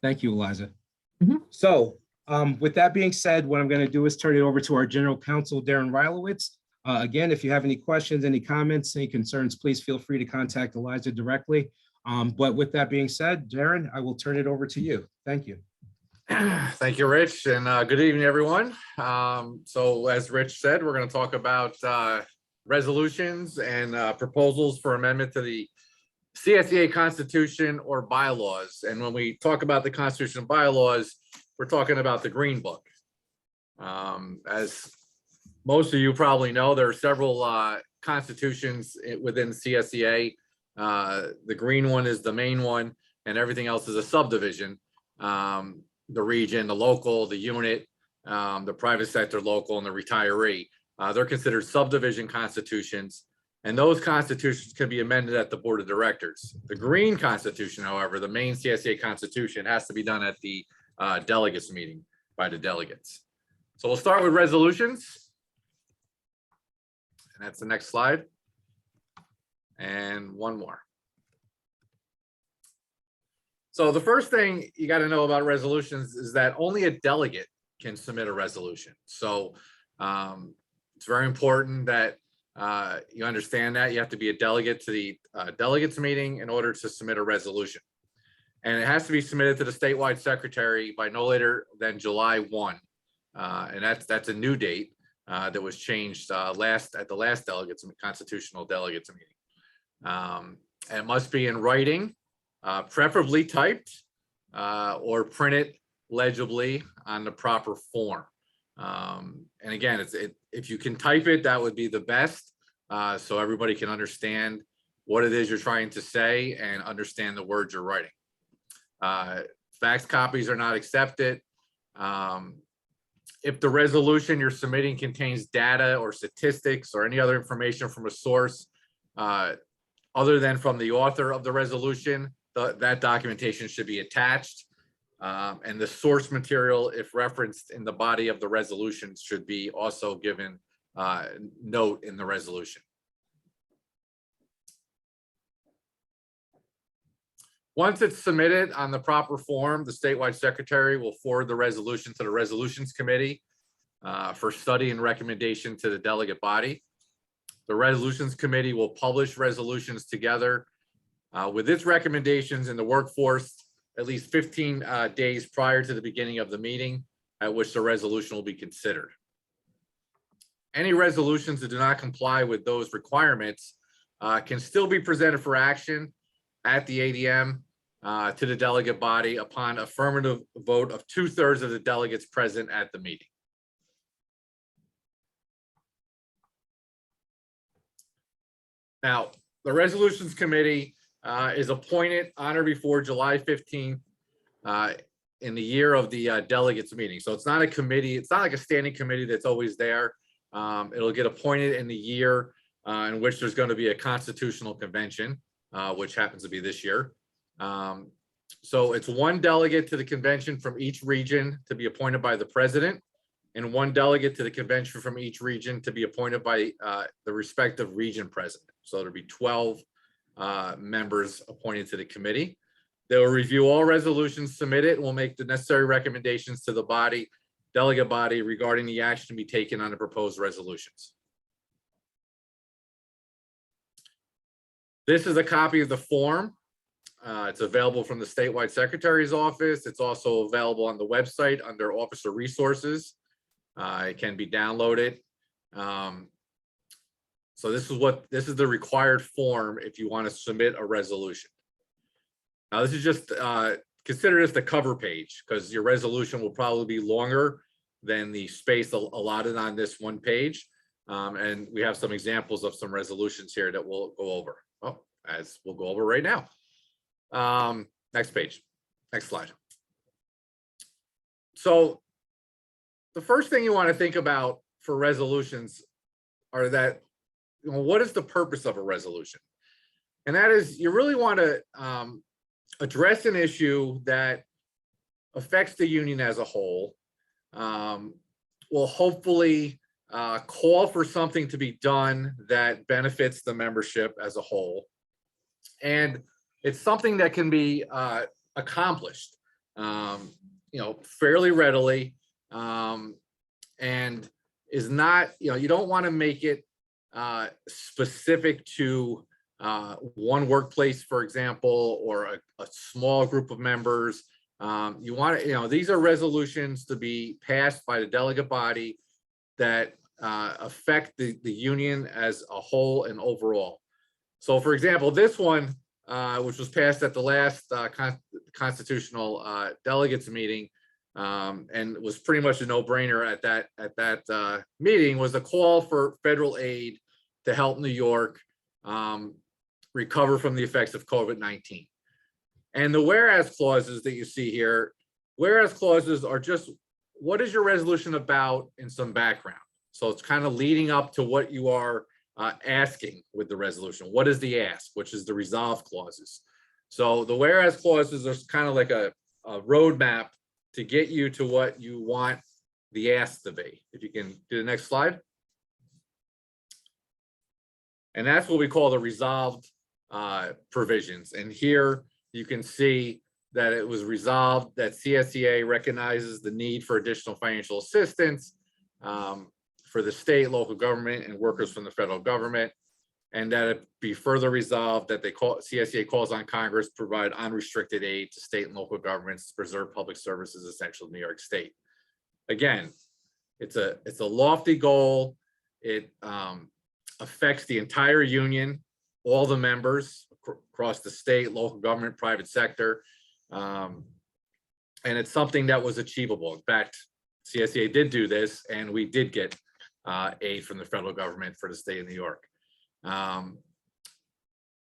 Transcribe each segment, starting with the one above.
Thank you, Eliza. Mhm. So with that being said, what I'm going to do is turn it over to our General Counsel, Daren Rylewicz. Again, if you have any questions, any comments, any concerns, please feel free to contact Eliza directly. But with that being said, Daren, I will turn it over to you. Thank you. Thank you, Rich, and good evening, everyone. So as Rich said, we're going to talk about resolutions and proposals for amendment to the CSEA Constitution or bylaws. And when we talk about the Constitution and bylaws, we're talking about the Green Book. As most of you probably know, there are several constitutions within CSEA. The green one is the main one, and everything else is a subdivision. The region, the local, the unit, the private sector, local, and the retiree. They're considered subdivision constitutions, and those constitutions can be amended at the board of directors. The green constitution, however, the main CSEA constitution, has to be done at the delegates meeting by the delegates. So we'll start with resolutions. And that's the next slide. And one more. So the first thing you got to know about resolutions is that only a delegate can submit a resolution. So it's very important that you understand that you have to be a delegate to the delegates meeting in order to submit a resolution. And it has to be submitted to the statewide secretary by no later than July 1. And that's a new date that was changed at the last delegates constitutional delegates meeting. And it must be in writing, preferably typed or printed legibly on the proper form. And again, if you can type it, that would be the best, so everybody can understand what it is you're trying to say and understand the words you're writing. Fax copies are not accepted. If the resolution you're submitting contains data or statistics or any other information from a source other than from the author of the resolution, that documentation should be attached. And the source material, if referenced in the body of the resolution, should be also given note in the resolution. Once it's submitted on the proper form, the statewide secretary will forward the resolution to the resolutions committee for study and recommendation to the delegate body. The resolutions committee will publish resolutions together with its recommendations in the workforce at least 15 days prior to the beginning of the meeting at which the resolution will be considered. Any resolutions that do not comply with those requirements can still be presented for action at the ADM to the delegate body upon affirmative vote of 2/3 of the delegates present at the meeting. Now, the resolutions committee is appointed on or before July 15th in the year of the delegates meeting. So it's not a committee. It's not like a standing committee that's always there. It'll get appointed in the year in which there's going to be a constitutional convention, which happens to be this year. So it's one delegate to the convention from each region to be appointed by the president, and one delegate to the convention from each region to be appointed by the respective region president. So there'll be 12 members appointed to the committee. They will review all resolutions submitted and will make the necessary recommendations to the delegate body regarding the action to be taken on the proposed resolutions. This is a copy of the form. It's available from the statewide secretary's office. It's also available on the website under officer resources. It can be downloaded. So this is the required form if you want to submit a resolution. Now this is just consider this the cover page, because your resolution will probably be longer than the space allotted on this one page. And we have some examples of some resolutions here that we'll go over. As we'll go over right now. Next page, next slide. So the first thing you want to think about for resolutions are that, what is the purpose of a resolution? And that is, you really want to address an issue that affects the union as a whole, will hopefully call for something to be done that benefits the membership as a whole. And it's something that can be accomplished. fairly readily, and is not, you don't want to make it specific to one workplace, for example, or a small group of members. You want to, these are resolutions to be passed by the delegate body that affect the union as a whole and overall. So for example, this one, which was passed at the last constitutional delegates meeting, and was pretty much a no-brainer at that meeting, was a call for federal aid to help New York recover from the effects of COVID-19. And the whereas clauses that you see here, whereas clauses are just, what is your resolution about in some background? So it's kind of leading up to what you are asking with the resolution. What is the ask, which is the resolve clauses. So the whereas clauses are kind of like a roadmap to get you to what you want the ask to be. If you can do the next slide. And that's what we call the resolved provisions. And here you can see that it was resolved that CSEA recognizes the need for additional financial assistance for the state, local government, and workers from the federal government, and that it be further resolved that CSEA calls on Congress to provide unrestricted aid to state and local governments to preserve public services essential to New York State. Again, it's a lofty goal. It affects the entire union, all the members across the state, local government, private sector, and it's something that was achievable. In fact, CSEA did do this, and we did get aid from the federal government for the state of New York.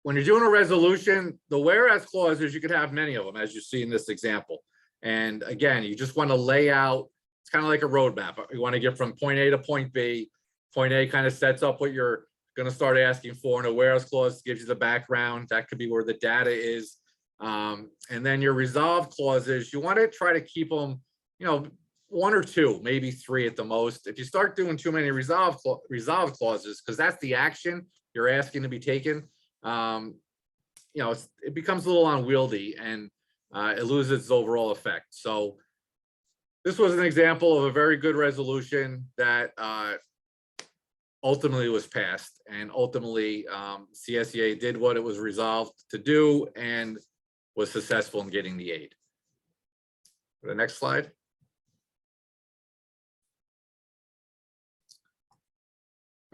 When you're doing a resolution, the whereas clauses, you could have many of them, as you see in this example. And again, you just want to lay out, it's kind of like a roadmap. You want to get from point A to point B. Point A kind of sets up what you're going to start asking for, and a whereas clause gives you the background. That could be where the data is. And then your resolve clauses, you want to try to keep them, one or two, maybe three at the most. If you start doing too many resolve clauses, because that's the action you're asking to be taken, it becomes a little unwieldy, and it loses its overall effect. So this was an example of a very good resolution that ultimately was passed, and ultimately CSEA did what it was resolved to do and was successful in getting the aid. The next slide.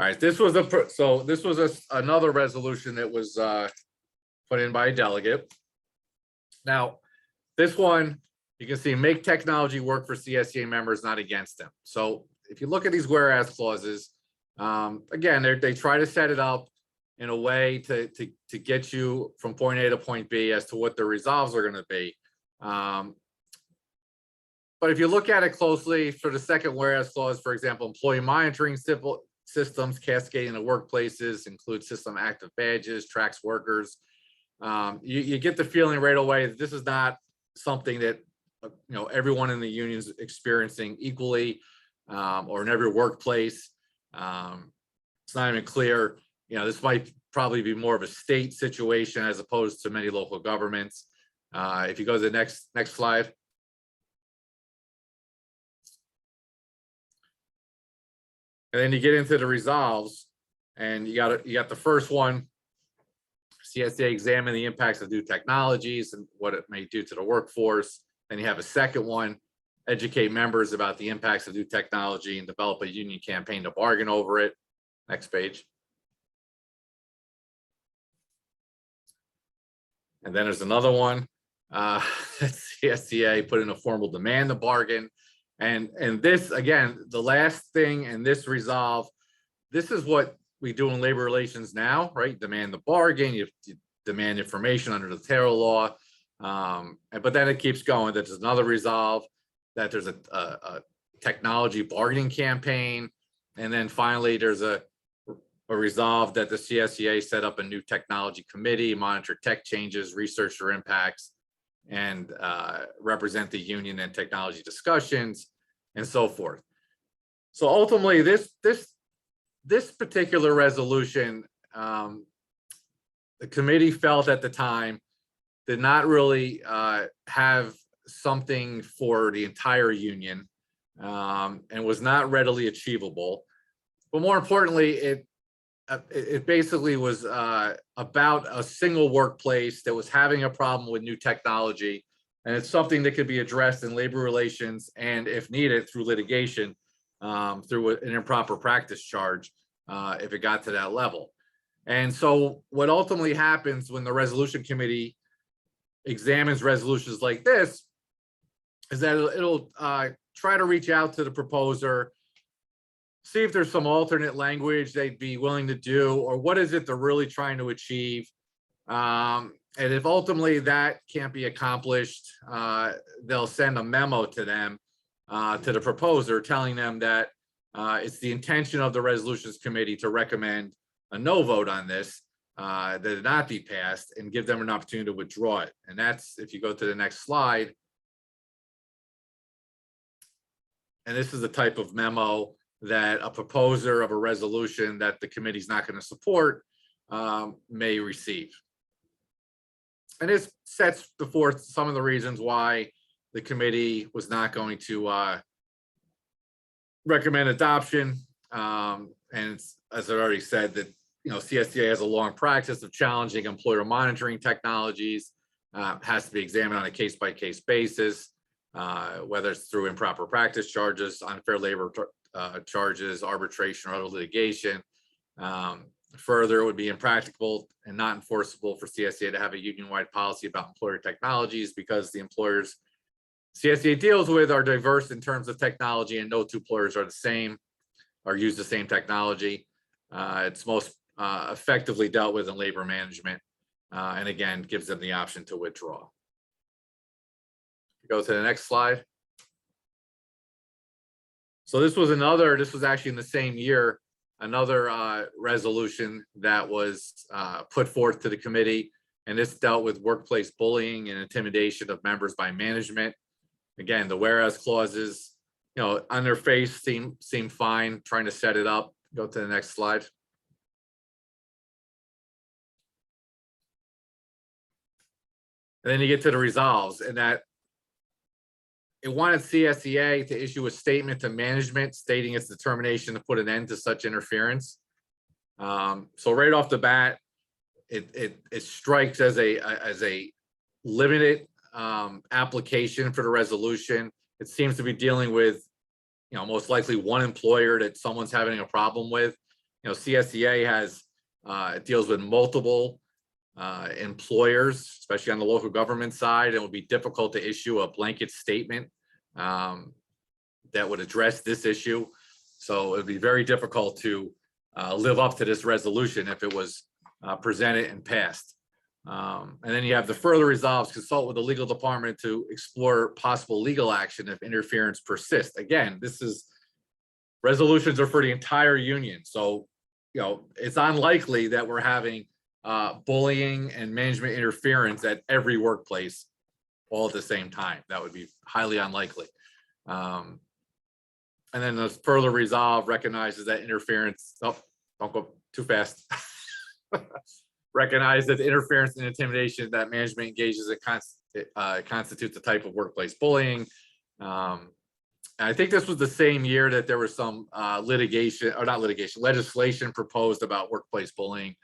All right, this was another resolution that was put in by a delegate. Now, this one, you can see make technology work for CSEA members, not against them. So if you look at these whereas clauses, again, they try to set it up in a way to get you from point A to point B as to what the resolves are going to be. But if you look at it closely, for the second whereas clause, for example, employee monitoring systems cascading to workplaces, include system active badges, tracks workers. You get the feeling right away that this is not something that everyone in the union is experiencing equally, or in every workplace. It's not even clear. This might probably be more of a state situation as opposed to many local governments. If you go to the next slide. And then you get into the resolves, and you got the first one, CSEA examine the impacts of new technologies and what it may do to the workforce. Then you have a second one, educate members about the impacts of new technology and develop a union campaign to bargain over it. Next page. And then there's another one, CSEA put in a formal demand to bargain. And this, again, the last thing in this resolve, this is what we do in labor relations now, right? Demand the bargain, you demand information under the Terror law. But then it keeps going. There's another resolve that there's a technology bargaining campaign. And then finally, there's a resolve that the CSEA set up a new technology committee, monitor tech changes, research their impacts, and represent the union in technology discussions, and so forth. So ultimately, this particular resolution, the committee felt at the time did not really have something for the entire union, and was not readily achievable. But more importantly, it basically was about a single workplace that was having a problem with new technology, and it's something that could be addressed in labor relations and, if needed, through litigation, through an improper practice charge, if it got to that level. And so what ultimately happens when the resolution committee examines resolutions like this is that it'll try to reach out to the proposer, see if there's some alternate language they'd be willing to do, or what is it they're really trying to achieve. And if ultimately that can't be accomplished, they'll send a memo to them, to the proposer, telling them that it's the intention of the resolutions committee to recommend a no vote on this, that it not be passed, and give them an opportunity to withdraw it. And that's, if you go to the next slide, and this is the type of memo that a proposer of a resolution that the committee's not going to support may receive. And this sets forth some of the reasons why the committee was not going to recommend adoption. And it's, as I already said, that CSEA has a long practice of challenging employer monitoring technologies, has to be examined on a case-by-case basis, whether it's through improper practice charges, unfair labor charges, arbitration, or other litigation. Further, it would be impractical and not enforceable for CSEA to have a union-wide policy about employer technologies, because the employers CSEA deals with are diverse in terms of technology, and no two employers are the same or use the same technology. It's most effectively dealt with in labor management, and again, gives them the option to withdraw. Go to the next slide. So this was actually in the same year, another resolution that was put forth to the committee, and this dealt with workplace bullying and intimidation of members by management. Again, the whereas clauses, on their face seem fine, trying to set it up. Go to the next slide. And then you get to the resolves, and that it wanted CSEA to issue a statement to management stating its determination to put an end to such interference. So right off the bat, it strikes as a limited application for the resolution. It seems to be dealing with, most likely one employer that someone's having a problem with. CSEA has it deals with multiple employers, especially on the local government side. It would be difficult to issue a blanket statement that would address this issue. So it would be very difficult to live up to this resolution if it was presented and passed. And then you have the further resolves, consult with the legal department to explore possible legal action if interference persists. Again, resolutions are for the entire union. So, it's unlikely that we're having bullying and management interference at every workplace all at the same time. That would be highly unlikely. And then the further resolve recognizes that interference, don't go too fast. Recognize that the interference and intimidation that management engages in constitutes a type of workplace bullying. And I think this was the same year that there was some legislation proposed about workplace bullying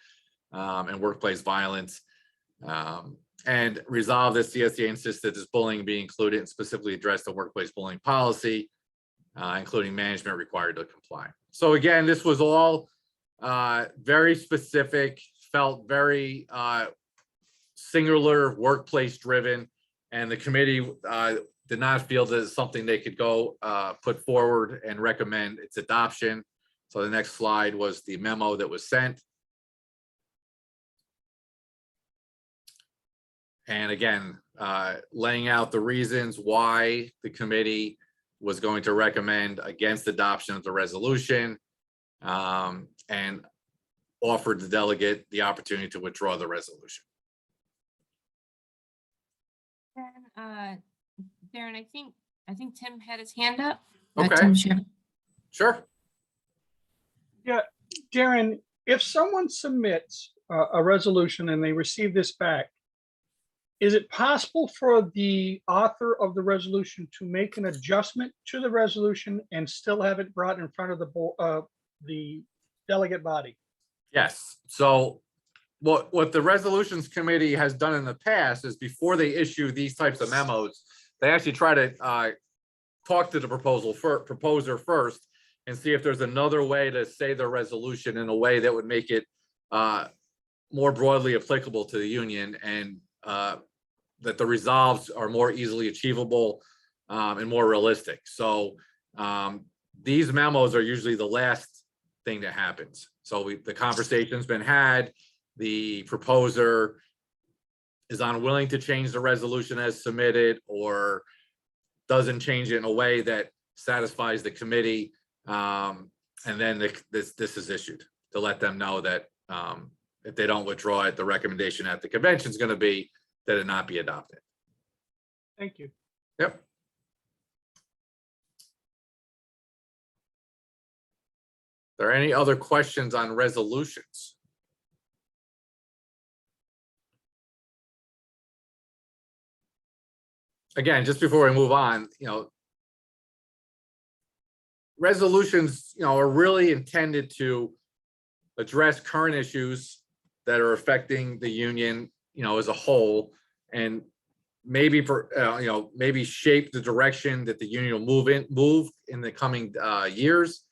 and workplace violence, and resolved that CSEA insisted this bullying be included and specifically addressed the workplace bullying policy, including management required to comply. So again, this was all very specific, felt very singular, workplace driven, and the committee did not feel that it's something they could go put forward and recommend its adoption. So the next slide was the memo that was sent. And again, laying out the reasons why the committee was going to recommend against adoption of the resolution, and offered the delegate the opportunity to withdraw the resolution. And Daren, I think Tim had his hand up. Okay. Tim, sure. Sure. Yeah, Daren, if someone submits a resolution and they receive this back, Is it possible for the author of the resolution to make an adjustment to the resolution and still have it brought in front of the delegate body? Yes, so what the resolutions committee has done in the past is before they issue these types of memos, they actually try to talk to the proposer first and see if there's another way to say the resolution in a way that would make it more broadly applicable to the union, and that the resolves are more easily achievable and more realistic. So these memos are usually the last thing that happens. So the conversation's been had, the proposer is unwilling to change the resolution as submitted, or doesn't change it in a way that satisfies the committee, and then this is issued to let them know that if they don't withdraw it, the recommendation at the convention is going to be that it not be adopted. Thank you. Yep. Are there any other questions on resolutions? Again, just before we move on, resolutions, are really intended to address current issues that are affecting the union, as a whole, and maybe maybe shape the direction that the union will move in the coming years.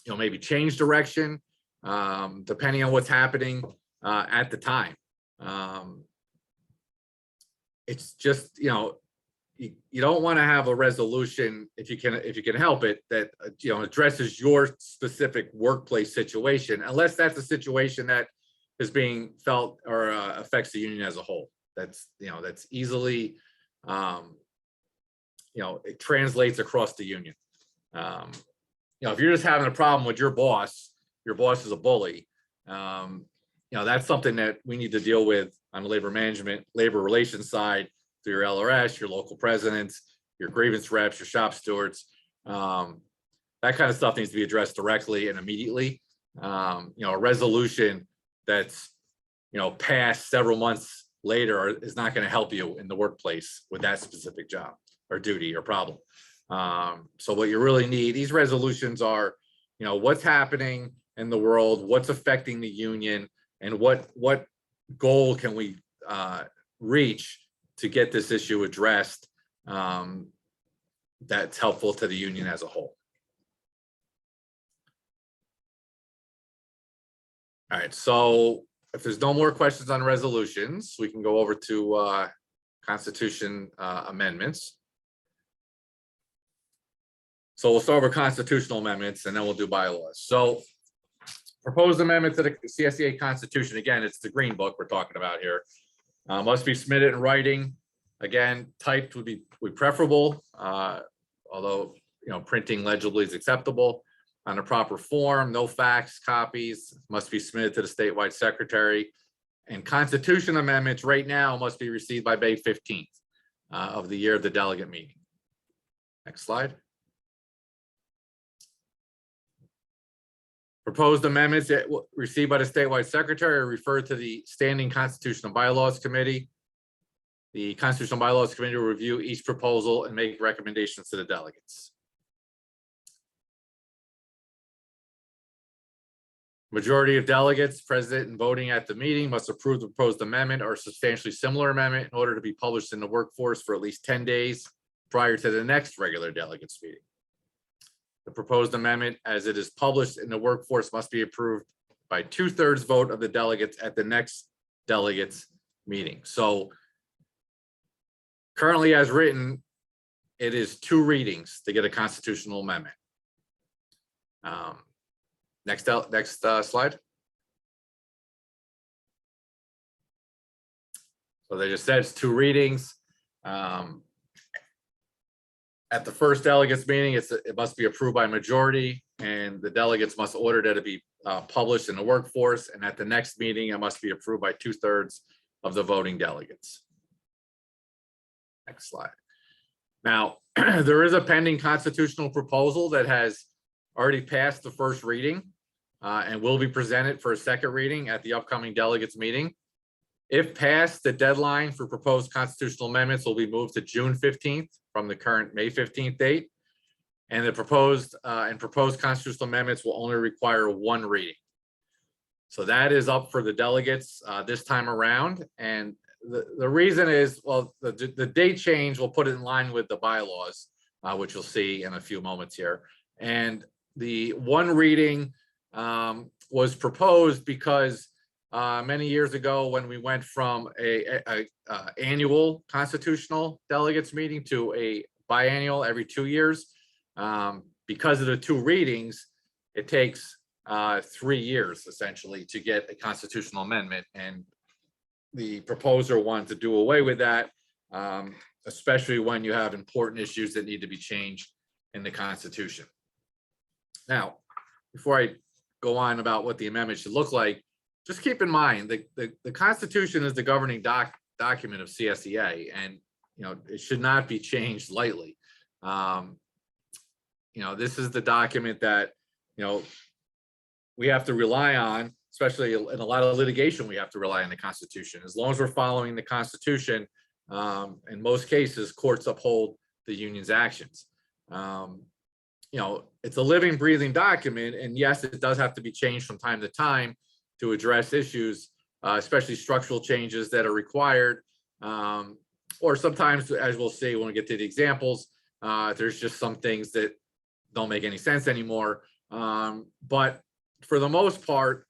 Maybe change direction depending on what's happening at the time. It's just, you don't want to have a resolution, if you can help it, that addresses your specific workplace situation, unless that's a situation that is being felt or affects the union as a whole. That's easily it translates across the union. If you're just having a problem with your boss is a bully, that's something that we need to deal with on the labor relations side through your LRS, your local presidents, your grievance reps, your shop stewards. That kind of stuff needs to be addressed directly and immediately. A resolution that's passed several months later is not going to help you in the workplace with that specific job or duty or problem. So what you really need, these resolutions are, what's happening in the world, what's affecting the union, and what goal can we reach to get this issue addressed that's helpful to the union as a whole. All right, so if there's no more questions on resolutions, we can go over to Constitution amendments. So we'll start with constitutional amendments and then we'll do bylaws. So proposed amendment to the CSEA Constitution, again, it's the green book we're talking about here, must be submitted in writing. Again, typed would be preferable, although printing legibly is acceptable. On a proper form, no fax copies, must be submitted to the statewide secretary. And constitution amendments right now must be received by May 15th of the year of the delegate meeting. Next slide. Proposed amendments that received by the statewide secretary are referred to the Standing Constitution and By-Laws Committee. The Constitutional By-Laws Committee will review each proposal and make recommendations to the delegates. Majority of delegates present and voting at the meeting must approve the proposed amendment or substantially similar amendment in order to be published in the workforce for at least 10 days prior to the next regular delegates meeting. The proposed amendment, as it is published in the workforce, must be approved by 2/3 vote of the delegates at the next delegates meeting. So currently, as written, it is 2 readings to get a constitutional amendment. Next slide. So they just said it's 2 readings. At the first delegates meeting, it must be approved by majority, and the delegates must order that it be published in the workforce. And at the next meeting, it must be approved by 2/3 of the voting delegates. Next slide. Now, there is a pending constitutional proposal that has already passed the first reading and will be presented for a second reading at the upcoming delegates meeting. If passed, the deadline for proposed constitutional amendments will be moved to June 15th from the current May 15th date. And the proposed constitutional amendments will only require one reading. So that is up for the delegates this time around. And the reason is, well, the date change will put it in line with the bylaws, which you'll see in a few moments here. And the one reading was proposed because many years ago, when we went from a annual constitutional delegates meeting to a biannual every 2 years, because of the two readings, it takes 3 years essentially to get a constitutional amendment, and the proposer wanted to do away with that, especially when you have important issues that need to be changed in the Constitution. Now, before I go on about what the amendment should look like, just keep in mind that the Constitution is the governing document of CSEA, and it should not be changed lightly. This is the document that we have to rely on, especially in a lot of litigation. We have to rely on the Constitution. As long as we're following the Constitution, in most cases, courts uphold the union's actions. It's a living, breathing document, and yes, it does have to be changed from time to time to address issues, especially structural changes that are required, or sometimes, as we'll see when we get to the examples, there's just some things that don't make any sense anymore. But for the most part,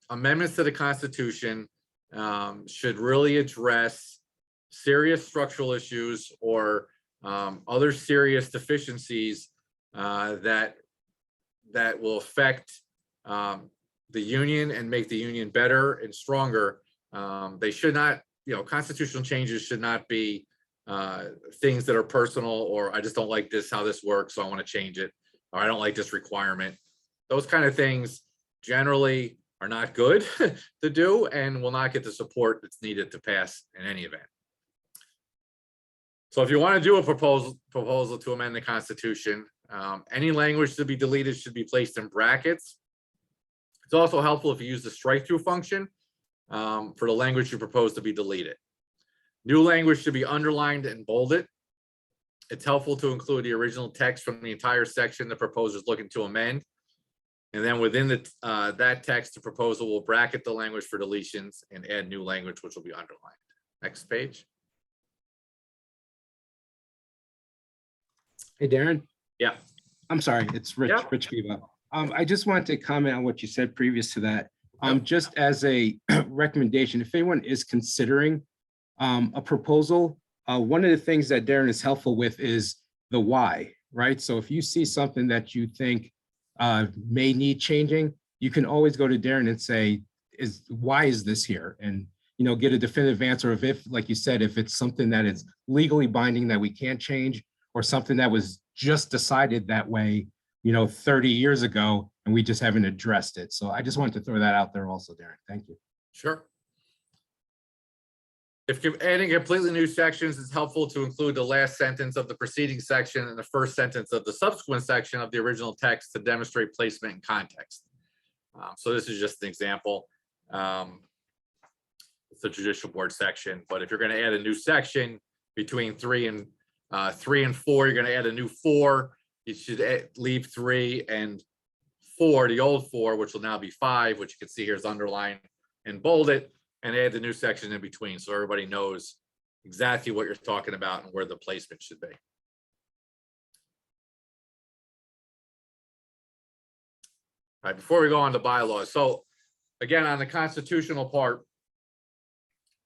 amendments to the Constitution should really address serious structural issues or other serious deficiencies that will affect the union and make the union better and stronger. They should not, constitutional changes should not be things that are personal, or I just don't like this, how this works, so I want to change it, or I don't like this requirement. Those kind of things generally are not good to do and will not get the support that's needed to pass in any event. So if you want to do a proposal to amend the Constitution, any language to be deleted should be placed in brackets. It's also helpful if you use the strike-through function for the language you propose to be deleted. New language should be underlined and bolded. It's helpful to include the original text from the entire section the proposer is looking to amend. And then within that text, the proposal will bracket the language for deletions and add new language, which will be underlined. Next page. Hey, Daren. Yeah. I'm sorry, it's Rich, Yeah. Rich Bebo. I just wanted to comment on what you said previous to that. Yep. Just as a recommendation, if anyone is considering a proposal, one of the things that Daren is helpful with is the why, right? So if you see something that you think may need changing, you can always go to Daren and say, why is this here? And get a definitive answer of, if, like you said, if it's something that is legally binding that we can't change, or something that was just decided that way 30 years ago, and we just haven't addressed it. So I just wanted to throw that out there also, Daren. Thank you. Sure. If you're adding completely new sections, it's helpful to include the last sentence of the preceding section and the first sentence of the subsequent section of the original text to demonstrate placement and context. So this is just an example. It's the judicial board section, but if you're going to add a new section between 3 and 4, you're going to add a new 4. You should leave 3 and 4, the old 4, which will now be 5, which you can see here is underlined and bolded, and add the new section in between so everybody knows exactly what you're talking about and where the placement should be. All right, before we go on to bylaws. So again, on the constitutional part,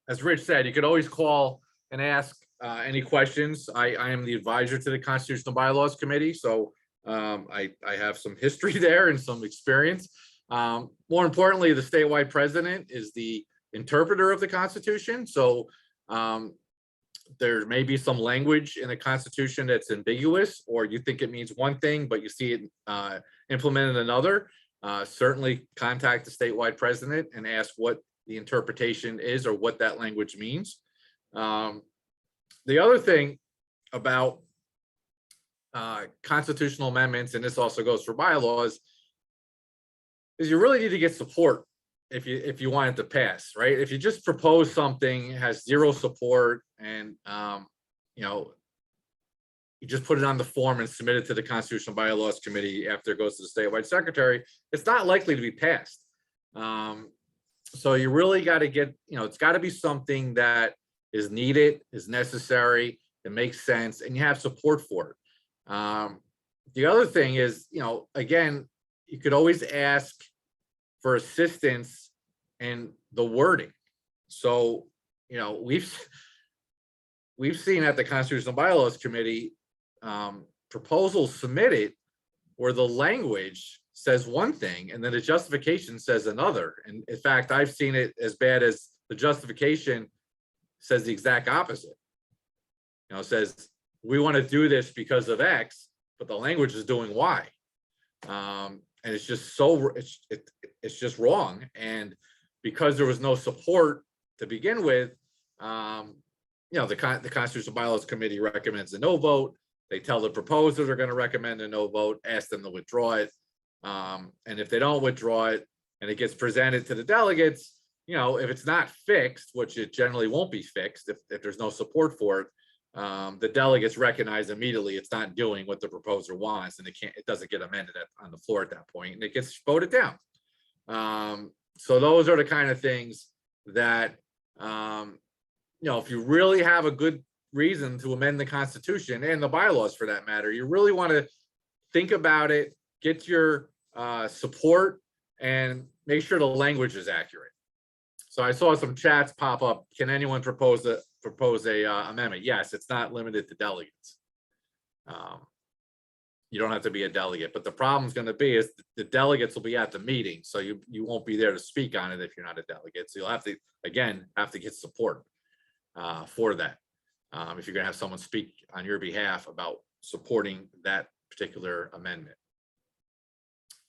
as Rich said, you could always call and ask any questions. I am the advisor to the Constitutional Bylaws Committee, so I have some history there and some experience. More importantly, the statewide president is the interpreter of the Constitution. So there may be some language in the Constitution that's ambiguous, or you think it means one thing, but you see it implemented another. Certainly contact the statewide president and ask what the interpretation is or what that language means. The other thing about constitutional amendments, and this also goes for bylaws, is you really need to get support if you want it to pass, right? If you just propose something, has zero support, and you know, you just put it on the form and submit it to the Constitution and By-Laws Committee after it goes to the statewide secretary, it's not likely to be passed. So you really got to get, you know, it's got to be something that is needed, is necessary, it makes sense, and you have support for it. The other thing is, you know, again, you could always ask for assistance in the wording. So, you know, we've seen at the Constitution and By-Laws Committee proposals submitted where the language says one thing and then the justification says another. And in fact, I've seen it as bad as the justification says the exact opposite. You know, it says, we want to do this because of X, but the language is doing Y. And it's just so, it's just wrong. And because there was no support to begin with, you know, the Constitutional By-Laws Committee recommends a no vote. They tell the proposer they're going to recommend a no vote, ask them to withdraw it. And if they don't withdraw it and it gets presented to the delegates, you know, if it's not fixed, which it generally won't be fixed if there's no support for it, the delegates recognize immediately it's not doing what the proposer wants, and it doesn't get amended on the floor at that point, and it gets voted down. So those are the kind of things that, you know, if you really have a good reason to amend the Constitution and the bylaws for that matter, you really want to think about it, get your support, and make sure the language is accurate. So I saw some chats pop up. Can anyone propose a amendment? Yes, it's not limited to delegates. You don't have to be a delegate, but the problem is going to be is the delegates will be at the meeting, so you won't be there to speak on it if you're not a delegate. So you'll have to, again, get support for that. If you're going to have someone speak on your behalf about supporting that particular amendment.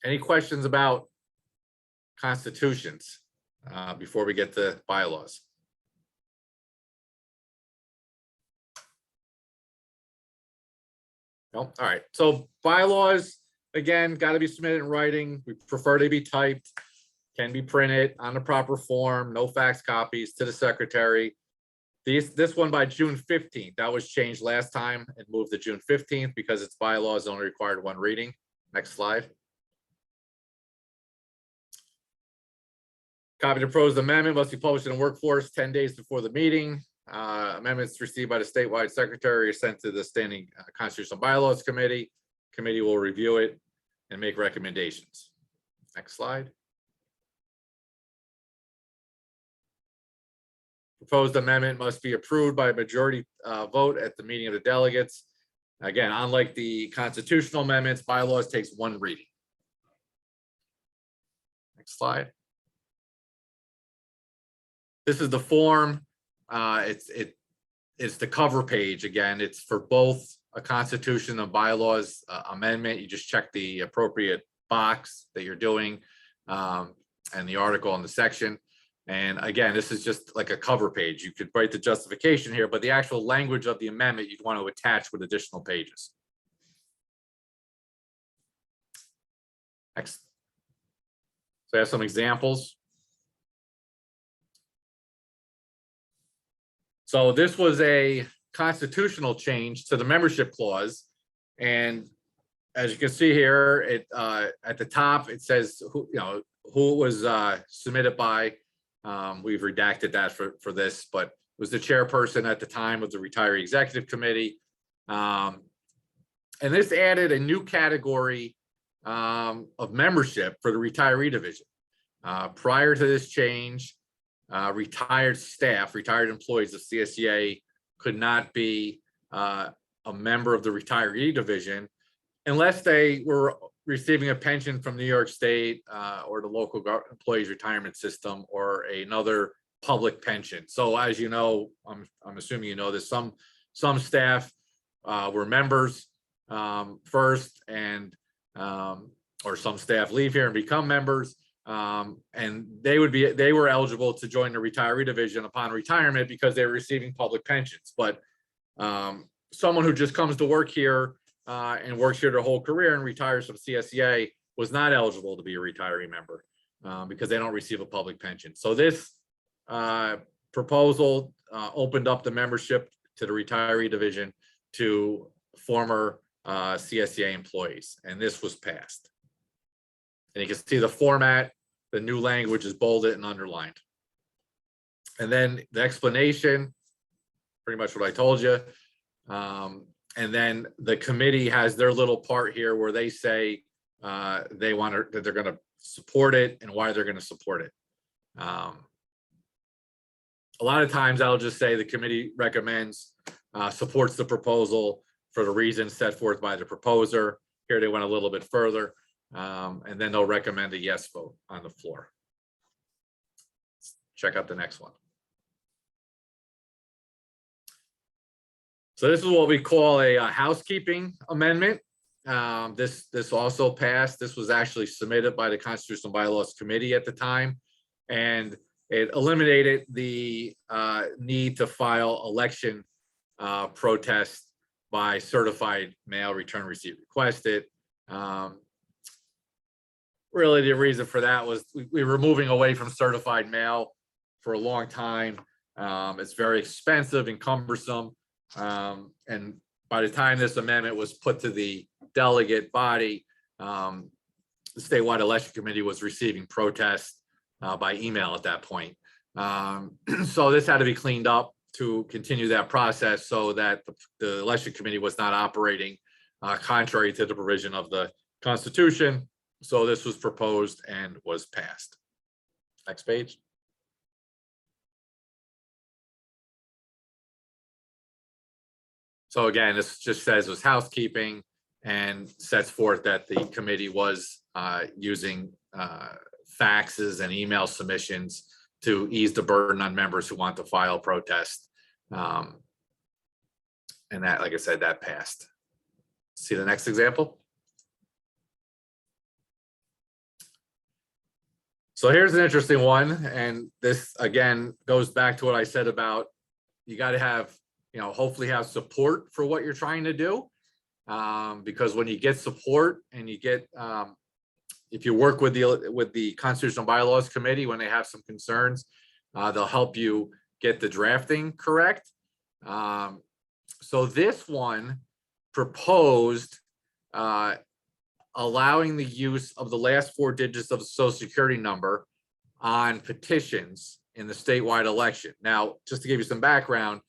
Any questions about constitutions before we get to bylaws? No? All right. So bylaws, again, got to be submitted in writing. We prefer they be typed, can be printed on the proper form, no fax copies to the secretary. This one by June 15th, that was changed last time and moved to June 15th because its bylaws only required one reading. Next slide. Copy of the proposed amendment must be published in the workforce 10 days before the meeting. Amendments received by the statewide secretary are sent to the standing Constitutional By-Laws Committee. Committee will review it and make recommendations. Next slide. Proposed amendment must be approved by a majority vote at the meeting of the delegates. Again, unlike the constitutional amendments, bylaws takes one reading. Next slide. This is the form. It's the cover page. Again, it's for both a constitution and bylaws amendment. You just check the appropriate box that you're doing and the article and the section. And again, this is just like a cover page. You could write the justification here, but the actual language of the amendment you'd want to attach with additional pages. Next. So I have some examples. So this was a constitutional change to the membership clause. And as you can see here, it at the top, it says who it was submitted by. We've redacted that for this, but it was the chairperson at the time of the retiree executive committee. And this added a new category of membership for the retiree division. Prior to this change, retired staff, retired employees of CSEA could not be a member of the retiree division unless they were receiving a pension from New York State or the local employees retirement system or another public pension. So as you know, I'm assuming you know this, some staff were members first, and or some staff leave here and become members. And they were eligible to join the retiree division upon retirement because they were receiving public pensions. But someone who just comes to work here and works here their whole career and retires from CSEA was not eligible to be a retiree member. because they don't receive a public pension. So this proposal opened up the membership to the retiree division to former CSEA employees, and this was passed. And you can see the format, the new language is bolded and underlined. And then the explanation, pretty much what I told you. And then the committee has their little part here where they say they want to, that they're going to support it and why they're going to support it. A lot of times I'll just say the committee recommends, supports the proposal for the reasons set forth by the proposer. Here they went a little bit further, and then they'll recommend a yes vote on the floor. Check out the next one. So this is what we call a housekeeping amendment. This also passed. This was actually submitted by the Constitution and By-Laws Committee at the time, and it eliminated the need to file election protest by certified mail, return receipt requested. Really, the reason for that was we were moving away from certified mail for a long time. It's very expensive and cumbersome. And by the time this amendment was put to the delegate body, the statewide election committee was receiving protests by email at that point. So this had to be cleaned up to continue that process so that the election committee was not operating contrary to the provision of the Constitution. So this was proposed and was passed. Next page. So again, this just says it was housekeeping and sets forth that the committee was using faxes and email submissions to ease the burden on members who want to file protest. And that, like I said, that passed. See the next example? So here's an interesting one. And this, again, goes back to what I said about you got to have, hopefully have support for what you're trying to do. Because when you get support and you get, if you work with the Constitutional By-Laws Committee, when they have some concerns, they'll help you get the drafting correct. So this one proposed allowing the use of the last 4 digits of the Social Security number on petitions in the statewide election. Now, just to give you some background,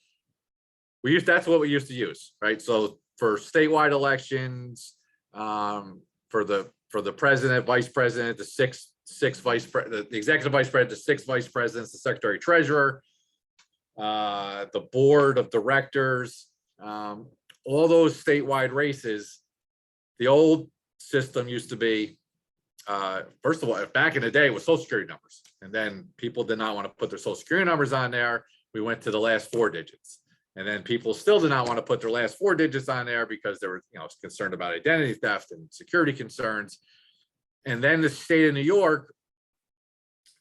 that's what we used to use, right? So for statewide elections, for the president, vice president, the six vice president, the executive vice president, the 6 vice presidents, the secretary treasurer, the board of directors, all those statewide races, the old system used to be, first of all, back in the day, was Social Security numbers. And then people did not want to put their Social Security numbers on there. We went to the last 4 digits. And then people still did not want to put their last 4 digits on there because they were, concerned about identity theft and security concerns. And then the state of New York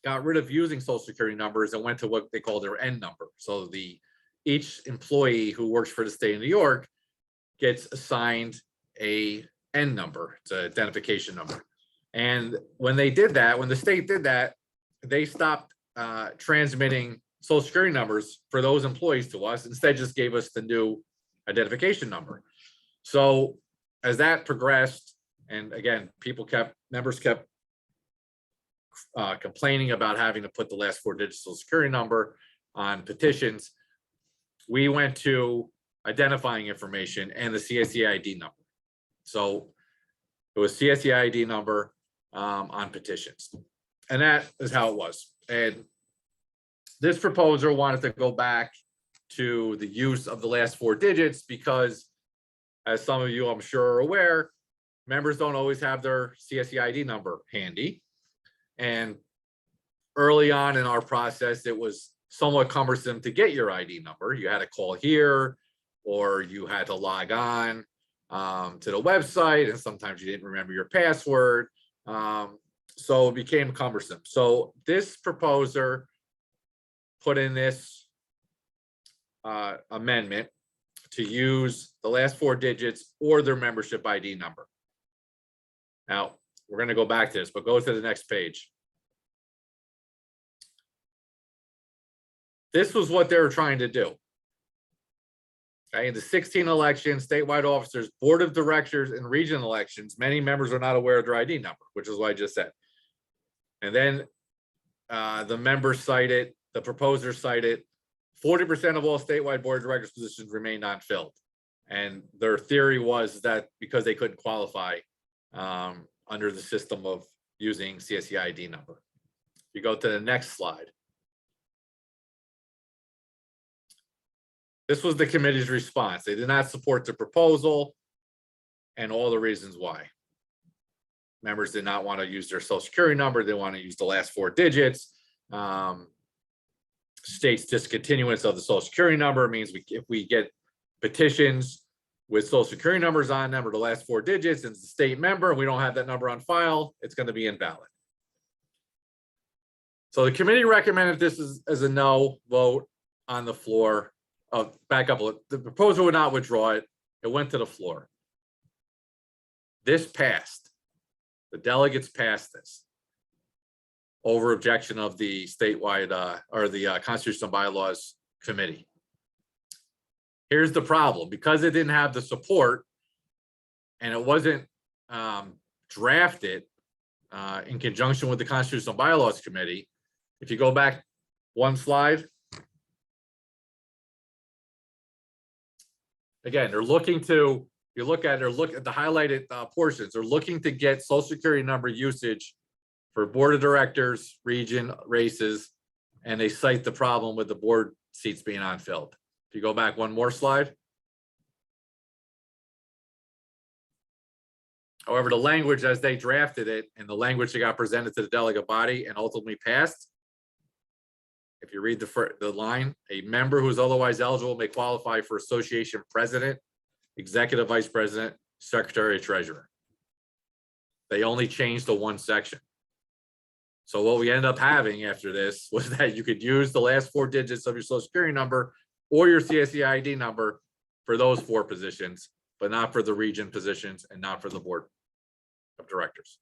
got rid of using Social Security numbers and went to what they call their N number. So each employee who works for the state of New York gets assigned a N number. It's an identification number. And when they did that, when the state did that, they stopped transmitting Social Security numbers for those employees to us, instead just gave us the new identification number. So as that progressed, and again, members kept complaining about having to put the last 4 digits Social Security number on petitions, we went to identifying information and the CSEA ID number. So it was CSEA ID number on petitions. And that is how it was. And this proposer wanted to go back to the use of the last 4 digits because, as some of you I'm sure are aware, members don't always have their CSEA ID number handy. And early on in our process, it was somewhat cumbersome to get your ID number. You had to call here, or you had to log on to the website, and sometimes you didn't remember your password. So it became cumbersome. So this proposer put in this amendment to use the last 4 digits or their membership ID number. Now, we're going to go back to this, but go to the next page. this was what they were trying to do. Okay, in the 16 elections, statewide officers, board of directors, and region elections, many members are not aware of their ID number, which is what I just said. And then the members cited, the proposers cited, 40% of all statewide board of directors positions remain unfilled. And their theory was that because they couldn't qualify under the system of using CSEA ID number. You go to the next slide. This was the committee's response. They did not support the proposal and all the reasons why. Members did not want to use their social security number. They want to use the last 4 digits. States discontinuance of the social security number means if we get petitions with social security numbers on them or the last 4 digits and it's a state member, and we don't have that number on file, it's going to be invalid. So the committee recommended this as a no vote on the floor. Back up, the proposal would not withdraw it. It went to the floor. This passed. The delegates passed this over objection of the statewide or the Constitution and By-Laws committee. Here's the problem. Because it didn't have the support and it wasn't drafted in conjunction with the Constitution and By-Laws committee. If you go back one slide. Again, they're looking to, you look at the highlighted portions, they're looking to get social security number usage for board of directors, region races, and they cite the problem with the board seats being unfilled. If you go back one more slide. However, the language as they drafted it and the language that got presented to the delegate body and ultimately passed, if you read the line, a member who is otherwise eligible may qualify for association president, executive vice president, secretary, treasurer. They only changed the one section. So what we end up having after this was that you could use the last 4 digits of your social security number or your CSEA ID number for those 4 positions, but not for the region positions and not for the board of directors.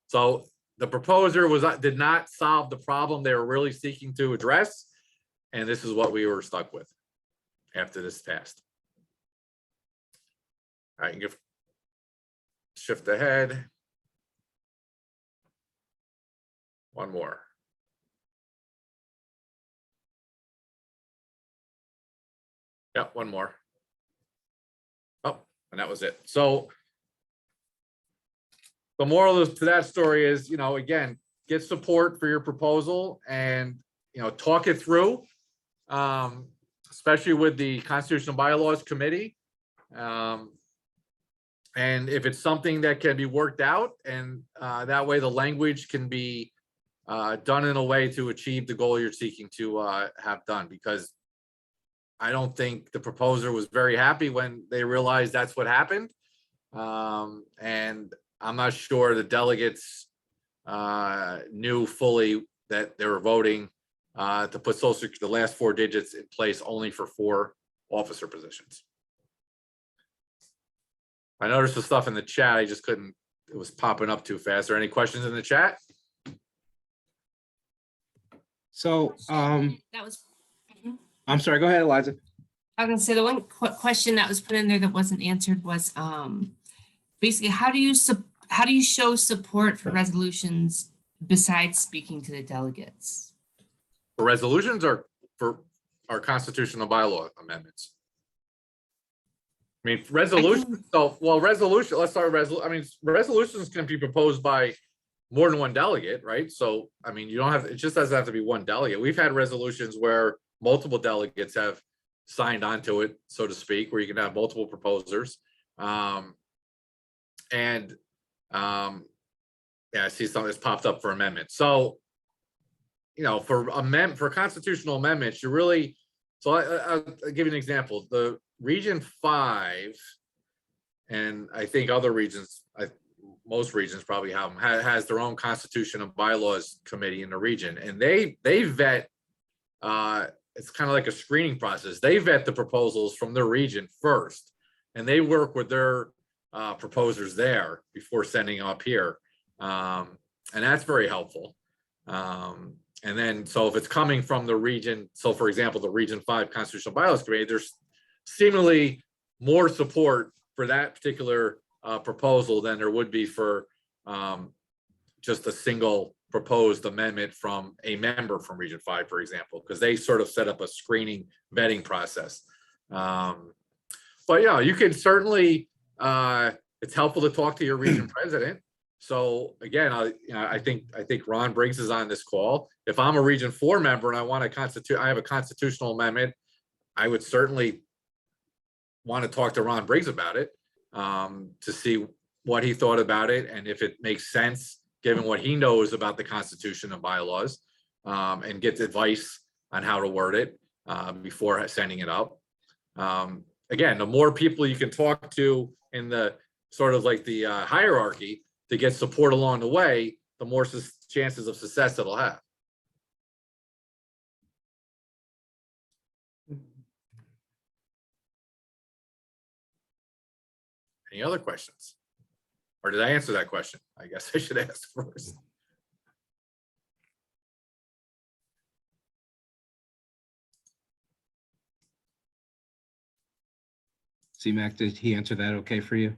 So the proposer did not solve the problem they were really seeking to address. And this is what we were stuck with after this passed. All right, shift ahead. One more. Yep, one more. Oh, and that was it. So the moral to that story is, again, get support for your proposal and, talk it through, especially with the Constitution and By-Laws committee. And if it's something that can be worked out and that way the language can be done in a way to achieve the goal you're seeking to have done, because I don't think the proposer was very happy when they realized that's what happened. And I'm not sure the delegates knew fully that they were voting to put the last 4 digits in place only for 4 officer positions. I noticed the stuff in the chat. I just couldn't, it was popping up too fast. Are there any questions in the chat? So, That was. I'm sorry, go ahead, Eliza. I was gonna say the one question that was put in there that wasn't answered was basically how do you show support for resolutions besides speaking to the delegates? For resolutions or for our constitutional bylaw amendments? I mean, resolutions. So, well, resolution. Let's start with resolution. I mean, resolutions can be proposed by more than one delegate, right? So, I mean, you don't have. It just doesn't have to be one delegate. We've had resolutions where multiple delegates have signed onto it, so to speak, where you can have multiple proposers. Yeah, I see something that's popped up for amendment. So, for constitutional amendments, you're really. So I'll give you an example. The Region 5, and I think other regions, most regions probably have them, has their own Constitution and Bylaws committee in the region, and they vet. It's kind of like a screening process. They vet the proposals from their region first, and they work with their proposers there before sending up here, and that's very helpful. And then, so if it's coming from the region, so for example, the Region 5 Constitutional Bylaws Committee, there's seemingly more support for that particular proposal than there would be for just a single proposed amendment from a member from Region 5, for example, because they sort of set up a screening vetting process. But yeah, you can certainly, it's helpful to talk to your region president. So again, I think Ron Briggs is on this call. If I'm a Region 4 member and I have a constitutional amendment, I would certainly want to talk to Ron Briggs about it, to see what he thought about it and if it makes sense, given what he knows about the Constitution and bylaws, and get advice on how to word it before sending it up. Again, the more people you can talk to in the sort of like the hierarchy to get support along the way, the more chances of success it'll have. Any other questions? Or did I answer that question? I guess I should ask first. C-Mac, did he answer that okay for you?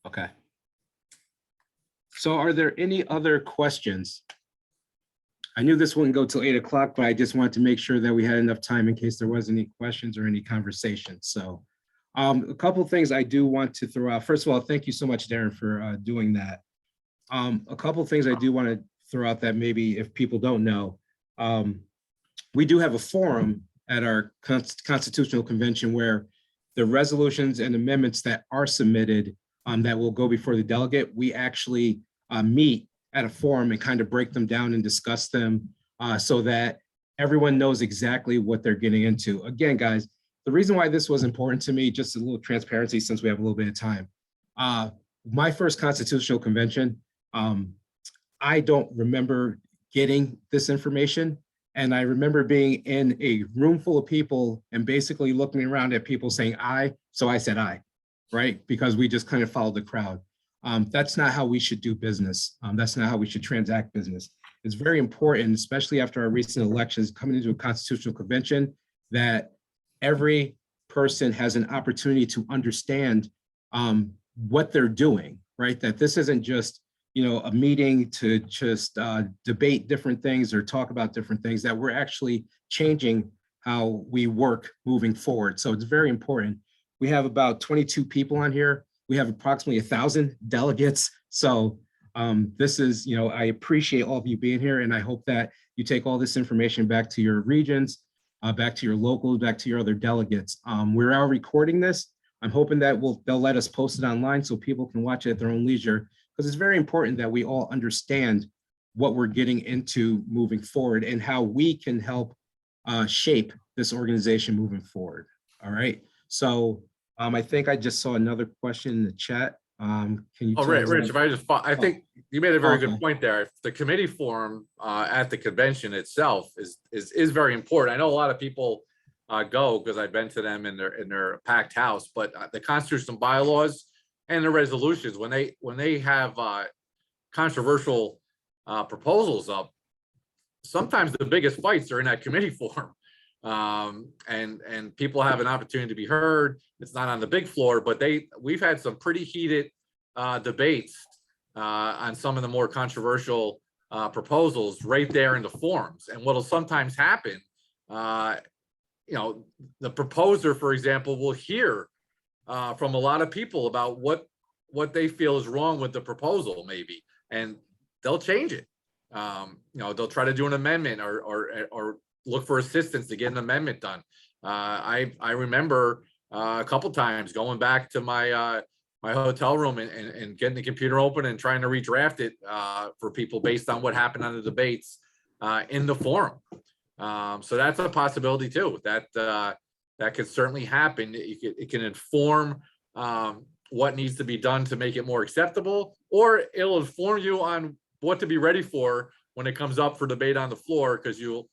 Okay. So are there any other questions? I knew this wouldn't go till 8 o'clock, but I just wanted to make sure that we had enough time in case there was any questions or any conversations. So a couple of things I do want to throw out. First of all, thank you so much, Daren, for doing that. A couple of things I do want to throw out that maybe if people don't know, we do have a forum at our Constitutional Convention where the resolutions and amendments that are submitted that will go before the delegate, we actually meet at a forum and kind of break them down and discuss them so that everyone knows exactly what they're getting into. Again, guys, the reason why this was important to me, just a little transparency since we have a little bit of time. My first Constitutional Convention, I don't remember getting this information. And I remember being in a room full of people and basically looking around at people saying aye. So I said aye, right? Because we just kind of followed the crowd. That's not how we should do business. That's not how we should transact business. It's very important, especially after our recent elections, coming into a Constitutional Convention, that every person has an opportunity to understand what they're doing, right? That this isn't just, you know, a meeting to just debate different things or talk about different things, that we're actually changing how we work moving forward. So it's very important. We have about 22 people on here. We have approximately 1,000 delegates. So this is, you know, I appreciate all of you being here, and I hope that you take all this information back to your regions, back to your locals, back to your other delegates. We're now recording this. I'm hoping that they'll let us post it online so people can watch it at their own leisure, because it's very important that we all understand what we're getting into moving forward and how we can help shape this organization moving forward. All right. So I think I just saw another question in the chat. Can you? Oh, Rich, I think you made a very good point there. The committee forum at the convention itself is very important. I know a lot of people go because I've been to them in their packed house, but the Constitution and bylaws and the resolutions, when they have controversial proposals up, sometimes the biggest fights are in that committee forum. And people have an opportunity to be heard. It's not on the big floor, but we've had some pretty heated debates on some of the more controversial proposals right there in the forums. And what'll sometimes happen, you know, the proposer, for example, will hear from a lot of people about what they feel is wrong with the proposal, maybe, and they'll change it. You know, they'll try to do an amendment or look for assistance to get an amendment done. I remember a couple times going back to my my hotel room and getting the computer open and trying to redraft it for people based on what happened on the debates in the forum. So that's a possibility too. That could certainly happen. It can inform what needs to be done to make it more acceptable, or it'll inform you on what to be ready for when it comes up for debate on the floor, because you'll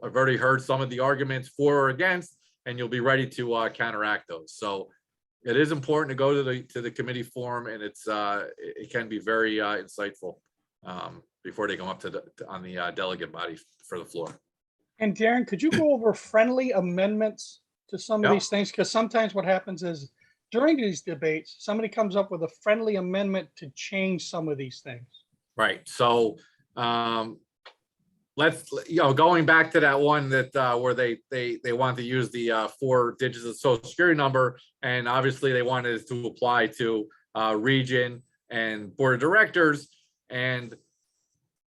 have already heard some of the arguments for or against, and you'll be ready to counteract those. So it is important to go to the committee forum, and it can be very insightful. before they come up to on the delegate body for the floor. And Darren, could you go over friendly amendments to some of Yep. these things? Because sometimes what happens is during these debates, somebody comes up with a friendly amendment to change some of these things. Right, so, let's, going back to that one that, where they want to use the 4 digits of social security number, and obviously they wanted it to apply to region and board of directors, and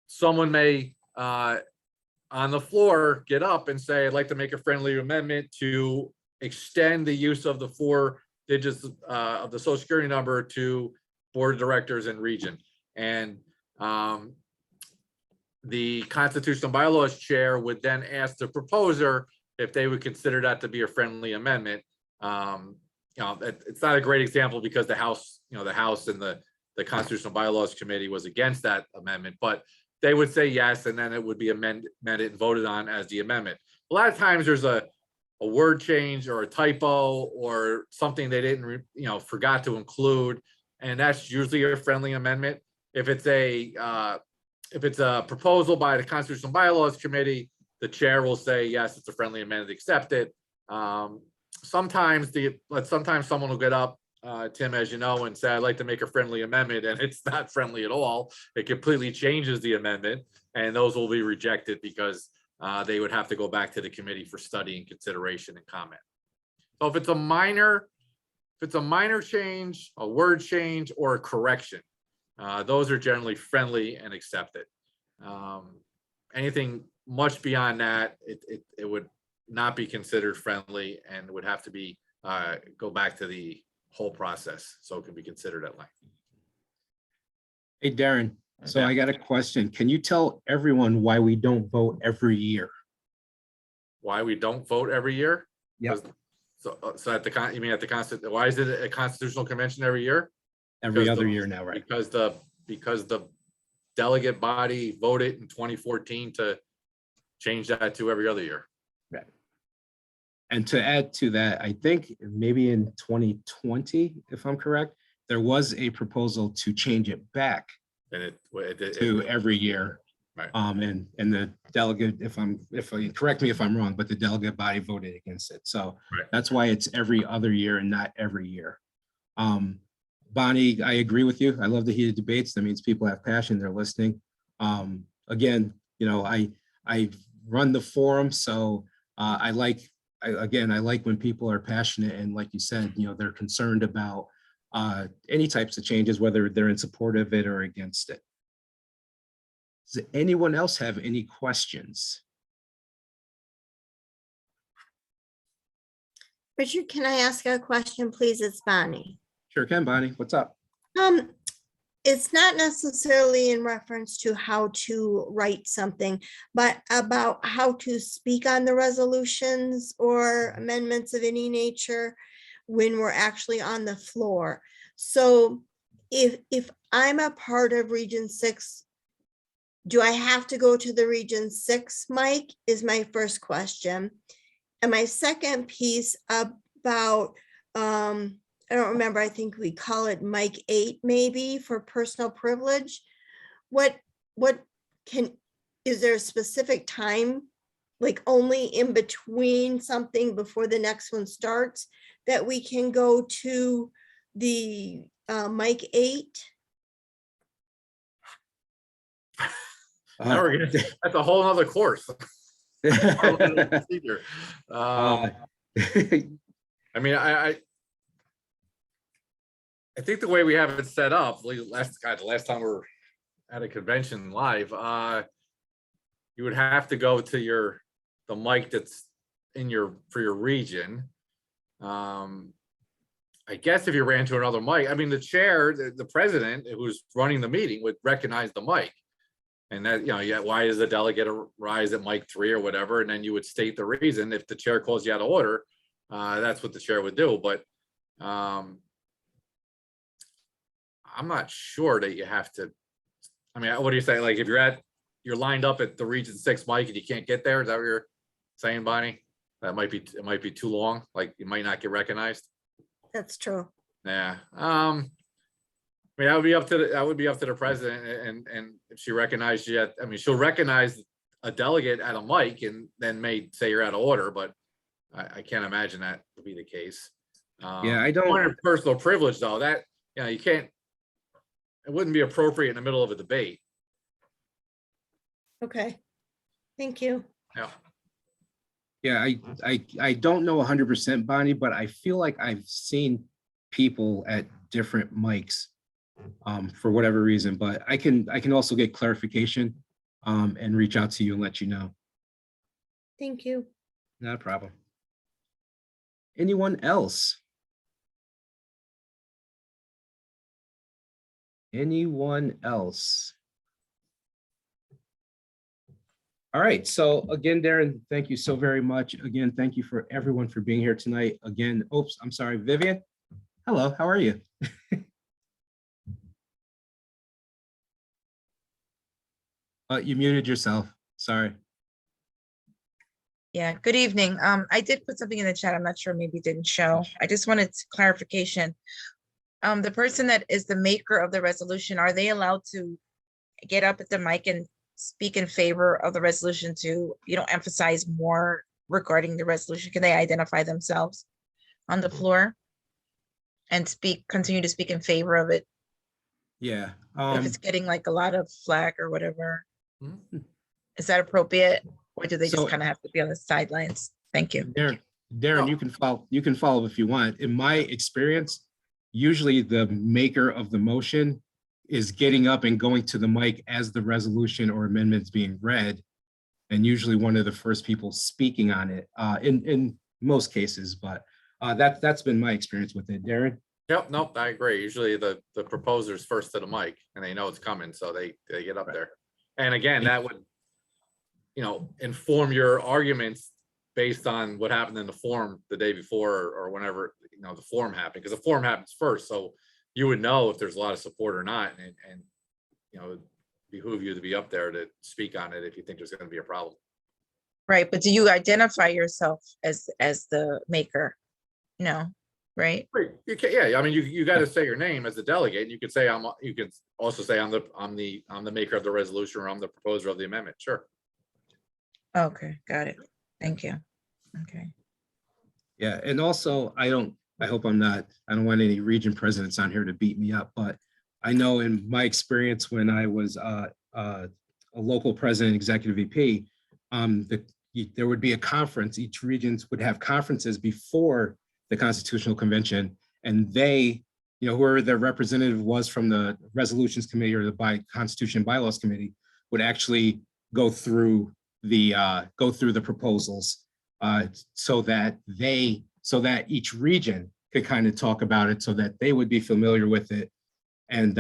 someone may, on the floor, get up and say, I'd like to make a friendly amendment to extend the use of the 4 digits of the social security number to board of directors and region. And the Constitution and By-Laws chair would then ask the proposer if they would consider that to be a friendly amendment. It's not a great example because the House, the House and the Constitutional By-Laws Committee was against that amendment, but they would say yes, and then it would be amended and voted on as the amendment. A lot of times there's a word change or a typo or something they didn't, forgot to include, and that's usually a friendly amendment. If it's a proposal by the Constitutional By-Laws Committee, the chair will say, yes, it's a friendly amendment, accept it. Sometimes someone will get up, Tim, as you know, and say, I'd like to make a friendly amendment, and it's not friendly at all. It completely changes the amendment, and those will be rejected because they would have to go back to the committee for study and consideration and comment. So if it's a minor change, a word change, or a correction, those are generally friendly and accepted. Anything much beyond that, it would not be considered friendly and would have to be go back to the whole process, so it can be considered at length. Hey, Darren, so Okay. I got a question. Can you tell everyone why we don't vote every year? Why we don't vote every year? Yep. So at the you mean at the why is it a constitutional convention every year? Every Because other the- year now, right? Because the delegate body voted in 2014 to change that to every other year. Right. And to add to that, I think maybe in 2020, if I'm correct, there was a proposal to change it back And to every year. Right. And the delegate, correct me if I'm wrong, but the delegate body voted against it. So Right. that's why it's every other year and not every year. Bonnie, I agree with you. I love the heated debates. That means people have passion, they're listening. Again, I run the forum, so I like when people are passionate and, like you said, they're concerned about any types of changes, whether they're in support of it or against it. Does anyone else have any questions? Richard, can I ask a question, please? It's Bonnie. Sure can, Bonnie. What's up? It's not necessarily in reference to how to write something, but about how to speak on the resolutions or amendments of any nature when we're actually on the floor. So if I'm a part of Region 6, do I have to go to the Region 6 mic is my first question. And my second piece about, I don't remember, I think we call it mic 8 maybe for personal privilege. Is there a specific time, like only in between something before the next one starts, that we can go to the mic 8? That's a whole other course. Procedure. I mean, I think the way we have it set up, the last time we were at a convention live, you would have to go to the mic that's for your region. I guess if you ran to another mic, I mean, the chair, the president who's running the meeting would recognize the mic. And that, why does the delegate rise at mic 3 or whatever? And then you would state the reason. If the chair calls you out of order, that's what the chair would do. But I'm not sure that you have to. I mean, what do you say? Like if you're lined up at the Region 6 mic and you can't get there, is that what you're saying, Bonnie? It might be too long. Like you might not get recognized. That's true. Yeah. I mean, that would be up to the president, and if she recognized you, I mean, she'll recognize a delegate at a mic and then may say you're out of order, but I can't imagine that to be the case. Yeah, I don't- Point of personal privilege, though, that, you know, you can't, it wouldn't be appropriate in the middle of a debate. Okay, thank you. Yeah. Yeah, I don't know 100%, Bonnie, but I feel like I've seen people at different mics for whatever reason, but I can also get clarification and reach out to you and let you know. Thank you. Not a problem. Anyone else? Anyone else? All right, so again, Daren, thank you so very much. Again, thank you for everyone for being here tonight. Again, oops, I'm sorry, Vivian. Hello, how are you? You muted yourself, sorry. Yeah, good evening. I did put something in the chat. I'm not sure, maybe it didn't show. I just wanted clarification. The person that is the maker of the resolution, are they allowed to get up at the mic and speak in favor of the resolution to, emphasize more regarding the resolution? Can they identify themselves on the floor and continue to speak in favor of it? Yeah. If it's getting like a lot of flack or whatever, Mhm. is that appropriate? Or do they So- just kind of have to be on the sidelines? Thank you. Daren, you can follow if you want. In my experience, usually the maker of the motion is getting up and going to the mic as the resolution or amendments being read, and usually one of the first people speaking on it in most cases, but that's been my experience with it. Daren? Yep, nope, I agree. Usually the proposer's first to the mic and they know it's coming, so they get up there. And again, that would, inform your arguments based on what happened in the forum the day before or whenever, the forum happened, because the forum happens first. So you would know if there's a lot of support or not, and it'd behoove you to be up there to speak on it if you think there's going to be a problem. Right, but do you identify yourself as the maker? No, right? Right, you can, yeah, I mean, you got to say your name as a delegate. You could say you can also say I'm the maker of the resolution, or I'm the proposer of the amendment. Sure. Okay, got it. Thank you. Okay. Yeah, and also I don't want any region presidents on here to beat me up, but I know in my experience when I was a local president, executive VP, there would be a conference. Each regions would have conferences before the Constitutional Convention, and they, whoever their representative was from the Resolutions Committee or the Constitution and By-Laws Committee would actually go through the proposals so that each region could kind of talk about it, so that they would be familiar with it, and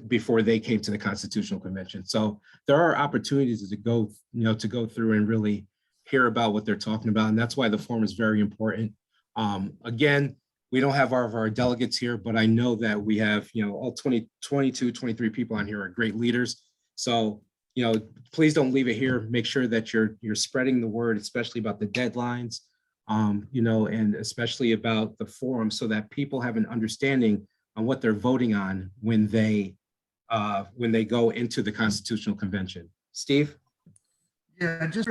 before they came to the Constitutional Convention. So there are opportunities to go through and really hear about what they're talking about, and that's why the forum is very important. Again, we don't have our delegates here, but I know that we have, all 22, 23 people on here are great leaders. So, please don't leave it here. Make sure that you're spreading the word, especially about the deadlines, and especially about the forum, so that people have an understanding on what they're voting on when they go into the Constitutional Convention. Steve? Yeah, just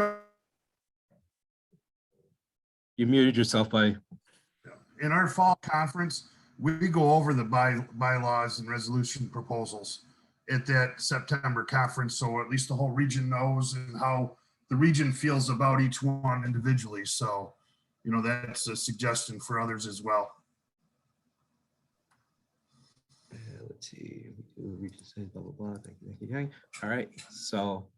You muted yourself, buddy. in our fall conference, we go over the bylaws and resolution proposals at that September conference. So at least the whole region knows and how the region feels about each one individually. So, that's a suggestion for others as well. Let's see. Blah, blah, blah. Thank you. All right. So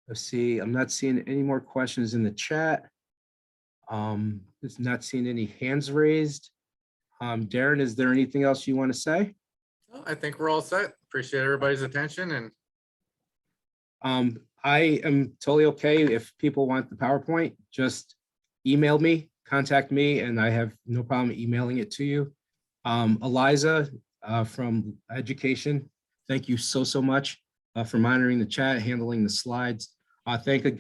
let's see. I'm not seeing any more questions in the chat. Just not seeing any hands raised. Daren, is there anything else you want to say? Well, I think we're all set. Appreciate everybody's attention, and I am totally okay if people want the PowerPoint, just email me, contact me, and I have no problem emailing it to you. Eliza from Education, thank you so much for monitoring the chat, handling the slides.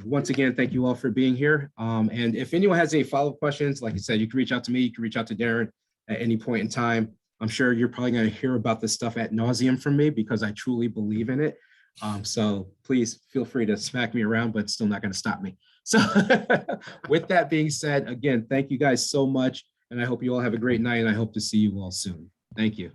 Once again, thank you all for being here. And if anyone has any follow-up questions, like I said, you can reach out to me, you can reach out to Daren at any point in time. I'm sure you're probably going to hear about this stuff ad nauseum from me because I truly believe in it. So please feel free to smack me around, but still not going to stop me. So with that being said, again, thank you guys so much. And I hope you all have a great night, and I hope to see you all soon. Thank you.